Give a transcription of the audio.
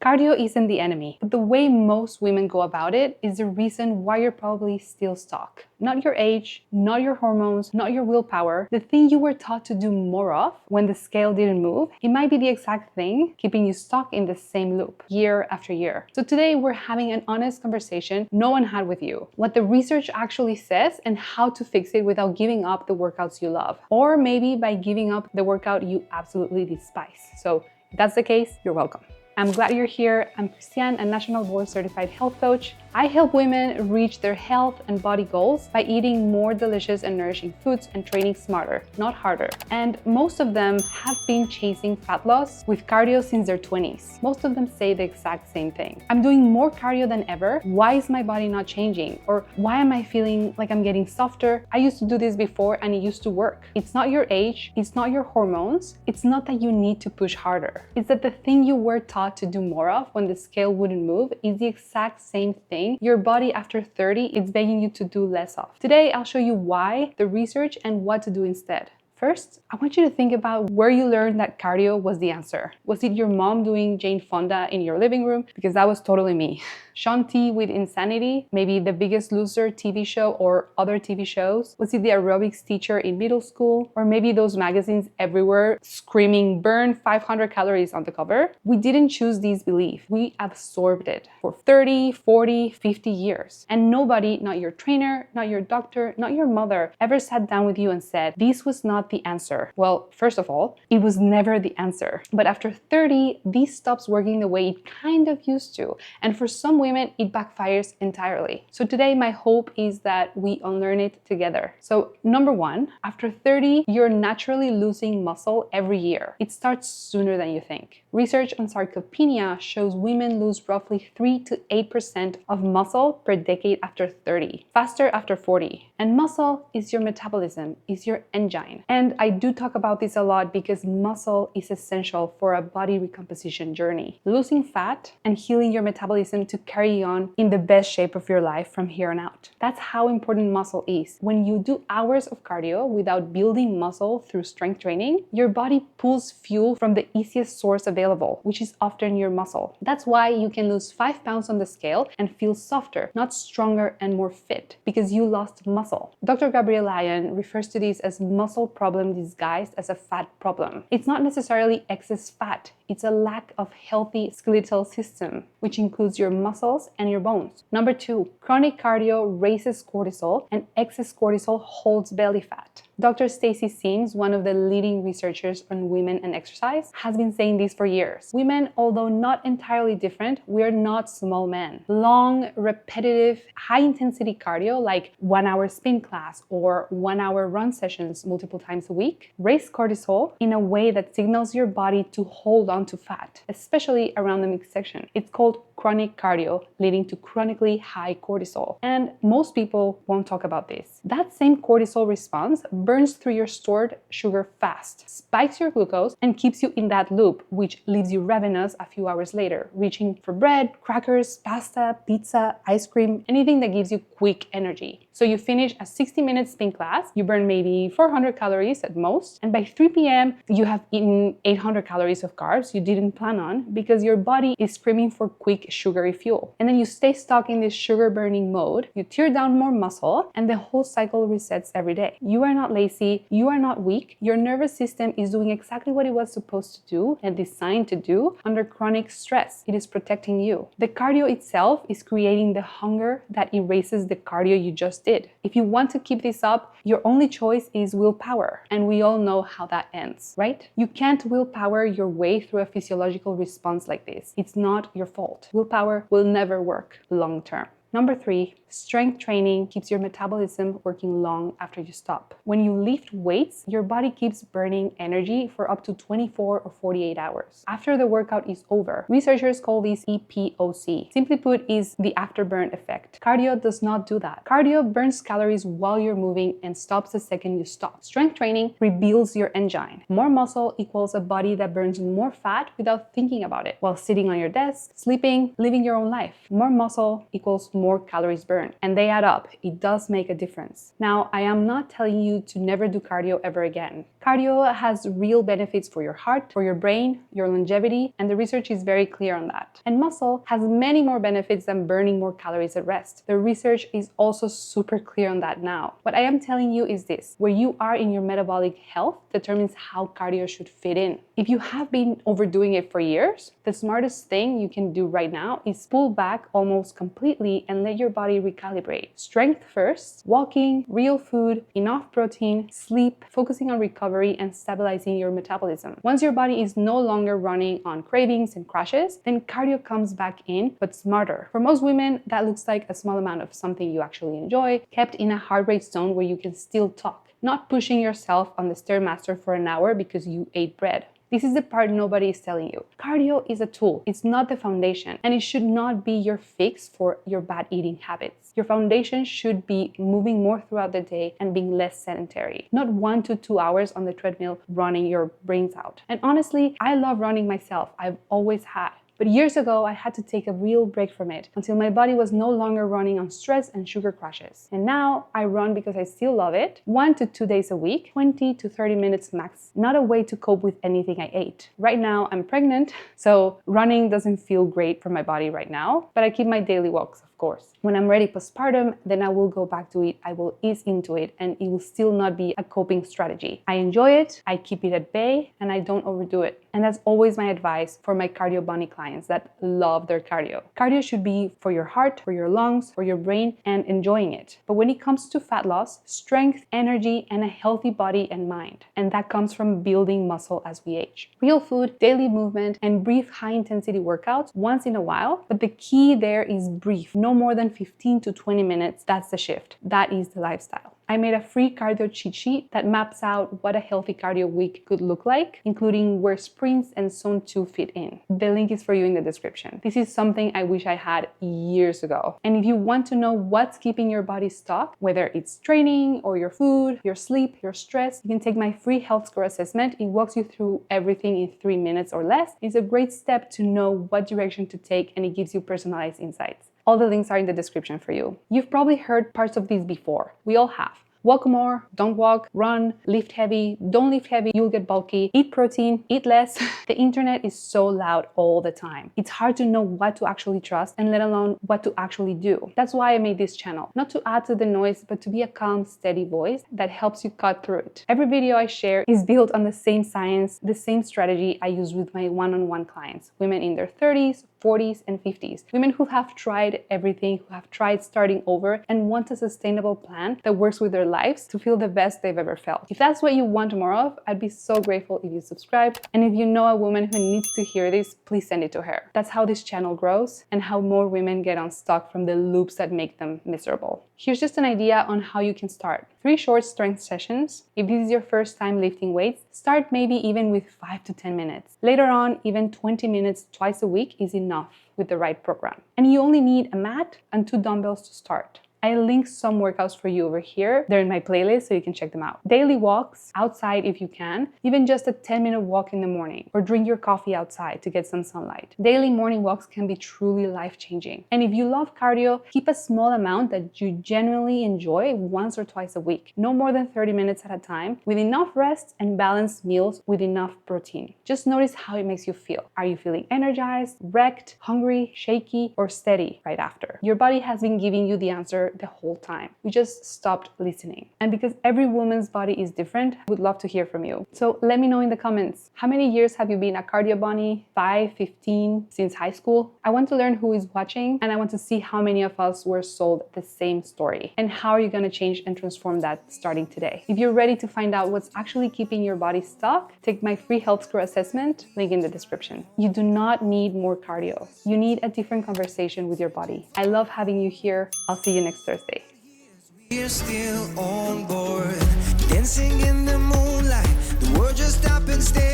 Cardio isn't the enemy, but the way most women go about it is the reason why you're probably still stuck. Not your age, not your hormones, not your willpower. The thing you were taught to do more of when the scale didn't move, it might be the exact thing keeping you stuck in the same loop year after year. So today we're having an honest conversation no one had with you. What the research actually says and how to fix it without giving up the workouts you love. Or maybe by giving up the workout you absolutely despise. So if that's the case, you're welcome. I'm glad you're here. I'm Christianne, a National Board Certified Health Coach. I help women reach their health and body goals by eating more delicious and nourishing foods and training smarter, not harder. And most of them have been chasing fat loss with cardio since their 20s. Most of them say the exact same thing. I'm doing more cardio than ever. Why is my body not changing? Or why am I feeling like I'm getting softer? I used to do this before and it used to work. It's not your age. It's not your hormones. It's not that you need to push harder. It's that the thing you were taught to do more of when the scale wouldn't move is the exact same thing your body after 30 is begging you to do less of. Today, I'll show you why, the research, and what to do instead. First, I want you to think about where you learned that cardio was the answer. Was it your mom doing Jane Fonda in your living room? Because that was totally me. Shaun T with Insanity, maybe The Biggest Loser TV show or other TV shows? Was it the aerobics teacher in middle school? Or maybe those magazines everywhere screaming burn 500 calories on the cover? We didn't choose these beliefs. We absorbed it for 30, 40, 50 years. And nobody, not your trainer, not your doctor, not your mother, ever sat down with you and said, this was not the answer. Well, first of all, it was never the answer. But after 30, this stops working the way it kind of used to. And for some women, it backfires entirely. So today, my hope is that we unlearn it together. So number one, after 30, you're naturally losing muscle every year. It starts sooner than you think. Research on sarcopenia shows women lose roughly 3 to 8% of muscle per decade after 30, faster after 40. And muscle is your metabolism, is your engine. And I do talk about this a lot because muscle is essential for a body recomposition journey. Losing fat and healing your metabolism to carry on in the best shape of your life from here on out. That's how important muscle is. When you do hours of cardio without building muscle through strength training, your body pulls fuel from the easiest source available, which is often your muscle. That's why you can lose 5 pounds on the scale and feel softer, not stronger and more fit, because you lost muscle. Dr. Gabrielle Lyon refers to this as muscle problem disguised as a fat problem. It's not necessarily excess fat. It's a lack of healthy skeletal system, which includes your muscles and your bones. Number two, chronic cardio raises cortisol and excess cortisol holds belly fat. Dr. Stacy Sims, one of the leading researchers on women and exercise, has been saying this for years. Women, although not entirely different, we're not small men. Long, repetitive, high-intensity cardio like 1 hour spin class or 1 hour run sessions multiple times a week raise cortisol in a way that signals your body to hold on to fat, especially around the midsection. It's called chronic cardio, leading to chronically high cortisol. And most people won't talk about this. That same cortisol response burns through your stored sugar fast, spikes your glucose, and keeps you in that loop, which leaves you ravenous a few hours later, reaching for bread, crackers, pasta, pizza, ice cream, anything that gives you quick energy. So you finish a 60-minute spin class, you burn maybe 400 calories at most, and by 3 p.m. you have eaten 800 calories of carbs you didn't plan on because your body is screaming for quick sugary fuel. And then you stay stuck in this sugar burning mode, you tear down more muscle, and the whole cycle resets every day. You are not lazy, you are not weak, your nervous system is doing exactly what it was supposed to do and designed to do under chronic stress. It is protecting you. The cardio itself is creating the hunger that erases the cardio you just did. If you want to keep this up, your only choice is willpower. And we all know how that ends, right? You can't willpower your way through a physiological response like this. It's not your fault. Willpower will never work long term. Number three, strength training keeps your metabolism working long after you stop. When you lift weights, your body keeps burning energy for up to 24 or 48 hours. After the workout is over, researchers call this EPOC. Simply put, is the afterburn effect. Cardio does not do that. Cardio burns calories while you're moving and stops the second you stop. Strength training rebuilds your engine. More muscle equals a body that burns more fat without thinking about it, while sitting on your desk, sleeping, living your own life. More muscle equals more calories burned, and they add up. It does make a difference. Now, I am not telling you to never do cardio ever again. Cardio has real benefits for your heart, for your brain, your longevity, and the research is very clear on that. And muscle has many more benefits than burning more calories at rest. The research is also super clear on that now. What I am telling you is this: where you are in your metabolic health determines how cardio should fit in. If you have been overdoing it for years, the smartest thing you can do right now is pull back almost completely and let your body recalibrate. Strength first, walking, real food, enough protein, sleep, focusing on recovery and stabilizing your metabolism. Once your body is no longer running on cravings and crashes, then cardio comes back in, but smarter. For most women, that looks like a small amount of something you actually enjoy, kept in a heart rate zone where you can still talk, not pushing yourself on the Stairmaster for an hour because you ate bread. This is the part nobody is telling you. Cardio is a tool. It's not the foundation, and it should not be your fix for your bad eating habits. Your foundation should be moving more throughout the day and being less sedentary, not 1 to 2 hours on the treadmill running your brains out. And honestly, I love running myself. I've always had. But years ago, I had to take a real break from it until my body was no longer running on stress and sugar crashes. And now I run because I still love it, 1 to 2 days a week, 20 to 30 minutes max, not a way to cope with anything I ate. Right now, I'm pregnant, so running doesn't feel great for my body right now, but I keep my daily walks, of course. When I'm ready postpartum, then I will go back to it, I will ease into it, and it will still not be a coping strategy. I enjoy it, I keep it at bay, and I don't overdo it. And that's always my advice for my cardio bunny clients that love their cardio. Cardio should be for your heart, for your lungs, for your brain, and enjoying it. But when it comes to fat loss, strength, energy, and a healthy body and mind. And that comes from building muscle as we age. Real food, daily movement, and brief high-intensity workouts once in a while. But the key there is brief, no more than 15 to 20 minutes. That's the shift. That is the lifestyle. I made a free cardio cheat sheet that maps out what a healthy cardio week could look like, including where sprints and zone 2 fit in. The link is for you in the description. This is something I wish I had years ago. And if you want to know what's keeping your body stuck, whether it's training or your food, your sleep, your stress, you can take my free health score assessment. It walks you through everything in 3 minutes or less. It's a great step to know what direction to take, and it gives you personalized insights. All the links are in the description for you. You've probably heard parts of these before. We all have. Walk more, don't walk, run, lift heavy, don't lift heavy, you'll get bulky, eat protein, eat less. The internet is so loud all the time. It's hard to know what to actually trust and let alone what to actually do. That's why I made this channel, not to add to the noise, but to be a calm, steady voice that helps you cut through it. Every video I share is built on the same science, the same strategy I use with my one-on-one clients, women in their 30s, 40s, and 50s. Women who have tried everything, who have tried starting over and want a sustainable plan that works with their lives to feel the best they've ever felt. If that's what you want more of, I'd be so grateful if you subscribe. And if you know a woman who needs to hear this, please send it to her. That's how this channel grows and how more women get unstuck from the loops that make them miserable. Here's just an idea on how you can start. 3 short strength sessions. If this is your first time lifting weights, start maybe even with 5 to 10 minutes. Later on, even 20 minutes twice a week is enough with the right program. And you only need a mat and 2 dumbbells to start. I linked some workouts for you over here. They're in my playlist, so you can check them out. Daily walks outside if you can, even just a 10-minute walk in the morning, or drink your coffee outside to get some sunlight. Daily morning walks can be truly life-changing. And if you love cardio, keep a small amount that you genuinely enjoy once or twice a week. No more than 30 minutes at a time, with enough rest and balanced meals with enough protein. Just notice how it makes you feel. Are you feeling energized, wrecked, hungry, shaky, or steady right after? Your body has been giving you the answer the whole time. We just stopped listening. And because every woman's body is different, I would love to hear from you. So let me know in the comments, how many years have you been a cardio bunny? 5, 15, since high school? I want to learn who is watching, and I want to see how many of us were sold the same story. And how are you going to change and transform that starting today? If you're ready to find out what's actually keeping your body stuck, take my free health score assessment, link in the description. You do not need more cardio. You need a different conversation with your body. I love having you here. I'll see you next Thursday. We're still on board, dancing in the moonlight. The world just stopped and stared.